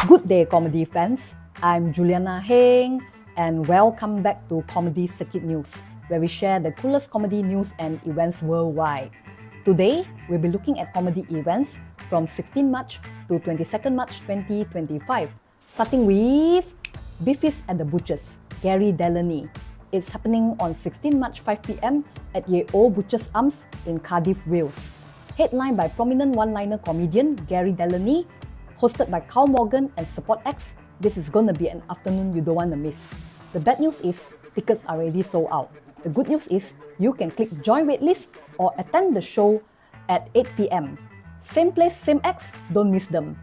Good day, comedy fans. I'm Juliana Heng, and welcome back to Comedy Circuit News, where we share the coolest comedy news and events worldwide. Today, we'll be looking at comedy events from 16 March to 22nd March 2025, starting with Beefies at the Butchers, Gary Delaney. It's happening on 16 March 5 p.m. at Ye O Butchers Arms in Cardiff, Wales. Headlined by prominent one-liner comedian Gary Delaney, hosted by Carl Morgan and support acts, this is gonna be an afternoon you don't wanna miss. The bad news is, tickets are already sold out. The good news is, you can click join waitlist or attend the show at 8 p.m. Same place, same acts, don't miss them.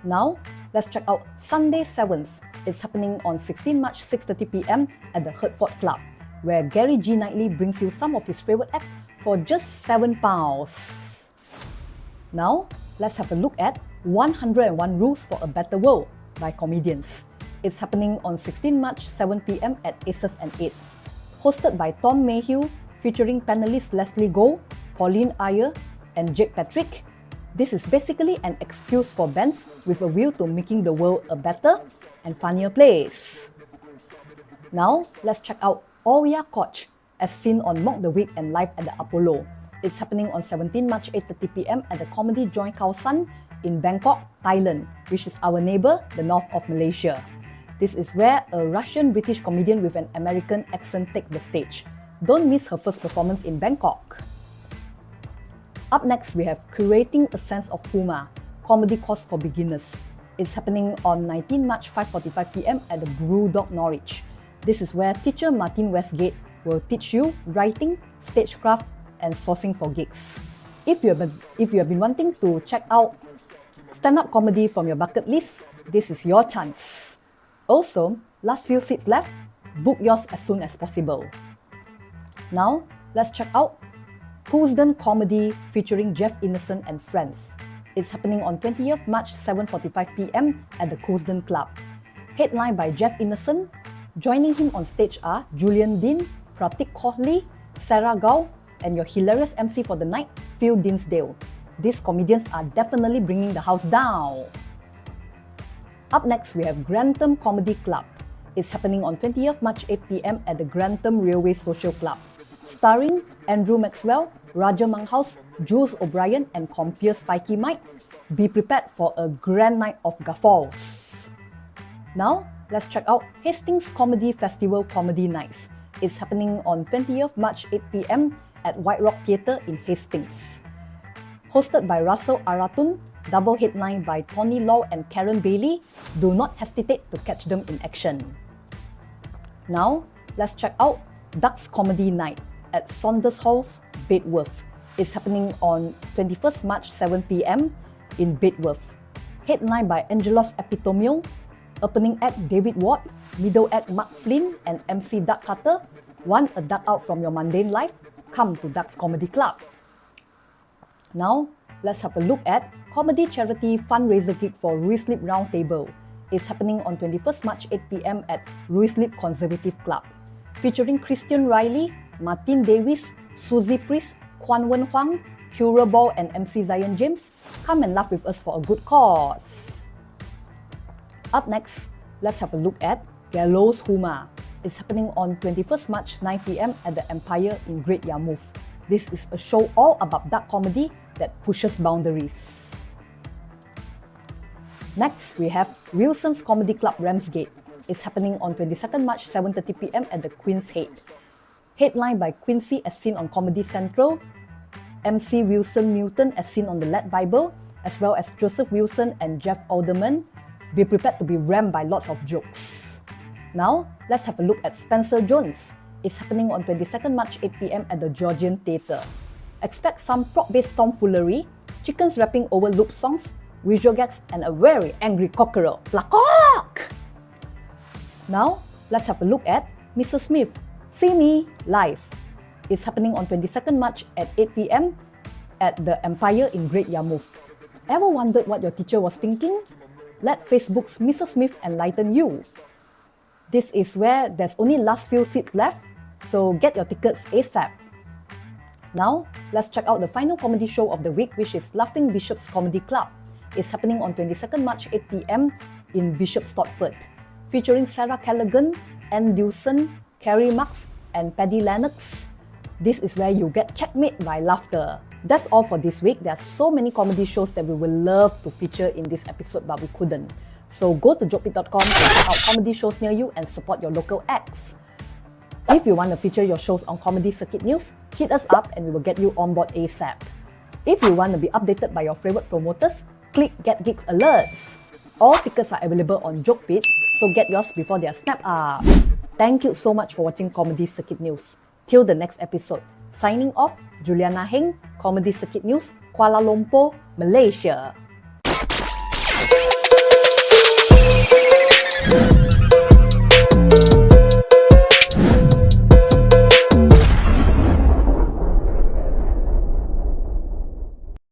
Now, let's check out Sunday Sevens. It's happening on 16 March 6:30 p.m. at the Hertford Club, where Gary G. Knightley brings you some of his favorite acts for just £7. Now, let's have a look at 101 Rules for a Better World by comedians. It's happening on 16 March 7 p.m. at Aces and Eights. Hosted by Tom Mayhew, featuring panelists Leslie Goh, Pauline Ayer, and Jake Patrick. This is basically an excuse for bands with a view to making the world a better and funnier place. Now, let's check out Oya Koch, as seen on Mock the Week and Live at the Apollo. It's happening on 17 March 8:30 p.m. at the Comedy Joint Khao San in Bangkok, Thailand, which is our neighbour, the north of Malaysia. This is where a Russian-British comedian with an American accent takes the stage. Don't miss her first performance in Bangkok. Up next, we have Curating a Sense of Humor, Comedy Course for Beginners. It's happening on 19 March 5:45 p.m. at the Brewdog, Norwich. This is where teacher Martin Westgate will teach you writing, stagecraft, and sourcing for gigs. If you have been wanting to check out stand-up comedy from your bucket list, this is your chance. Also, last few seats left, book yours as soon as possible. Now, let's check out Coosden Comedy featuring Jeff Innocent and Friends. It's happening on 20th March 7:45 p.m. at the Coosden Club. Headlined by Jeff Innocent, joining him on stage are Julian Dean, Pratik Kohli, Sarah Gao, and your hilarious MC for the night, Phil Dinsdale. These comedians are definitely bringing the house down. Up next, we have Grantham Comedy Club. It's happening on 20th March 8 p.m. at the Grantham Railway Social Club. Starring Andrew Maxwell, Raja Manghouse, Jules O'Brien, and compeer Spiky Mike. Be prepared for a grand night of guffaws. Now, let's check out Hastings Comedy Festival Comedy Nights. It's happening on 20th March 8 p.m. at White Rock Theatre in Hastings. Hosted by Russell Aratun, double headline by Tony Law and Karen Bailey, do not hesitate to catch them in action. Now, let's check out Ducks Comedy Night at Saunders Hall's Bedworth. It's happening on 21st March 7 p.m. in Bedworth. Headlined by Angelos Epitomio, opening act David Ward, middle act Mark Flynn, and MC Duck Cutter. Want a duck out from your mundane life? Come to Ducks Comedy Club. Now, let's have a look at Comedy Charity Fundraiser Gig for Ruislip Roundtable. It's happening on 21st March 8 p.m. at Ruislip Conservative Club. Featuring Christian Riley, Martin Davis, Suzy Priest, Kwan Wen Huang, Cura Ball, and MC Zion James. Come and laugh with us for a good cause. Up next, let's have a look at Gallows Humor. It's happening on 21st March 9 p.m. at the Empire in Great Yarmouth. This is a show all about dark comedy that pushes boundaries. Next, we have Wilson's Comedy Club Ramsgate. It's happening on 22nd March 7:30 p.m. at the Queen's Head. Headlined by Quincy as seen on Comedy Central, MC Wilson Newton as seen on The Led Bible, as well as Joseph Wilson and Jeff Alderman. Be prepared to be rammed by lots of jokes. Now, let's have a look at Spencer Jones. It's happening on 22nd March 8 p.m. at the Georgian Theatre. Expect some prop-based tomfoolery, chickens rapping over loop songs, visual gags, and a very angry cockerel. Plakok! Now, let's have a look at Mrs. Smith, See Me Live. It's happening on 22nd March at 8 p.m. at the Empire in Great Yarmouth. Ever wondered what your teacher was thinking? Let Facebook's Mrs. Smith enlighten you. This is where there's only last few seats left, so get your tickets ASAP. Now, let's check out the final comedy show of the week, which is Laughing Bishop's Comedy Club. is happening on 22nd March 8 p.m. in Bishop Stortford, featuring Sarah Callaghan, Ann Dewson, Carrie Marks, and Paddy Lennox. This is where you get checkmate by laughter. That's all for this week. There are so many comedy shows that we would love to feature in this episode, but we couldn't. So go to JokePit.com to check out comedy shows near you and support your local acts. If you want to feature your shows on Comedy Circuit News, hit us up and we will get you on board ASAP. If you want to be updated by your favorite promoters, click Get Gigs Alerts. All tickets are available on JokePit, so get yours before they are snapped up. Thank you so much for watching Comedy Circuit News. Till the next episode. Signing off, Juliana Heng, Comedy Circuit News, Kuala Lumpur, Malaysia.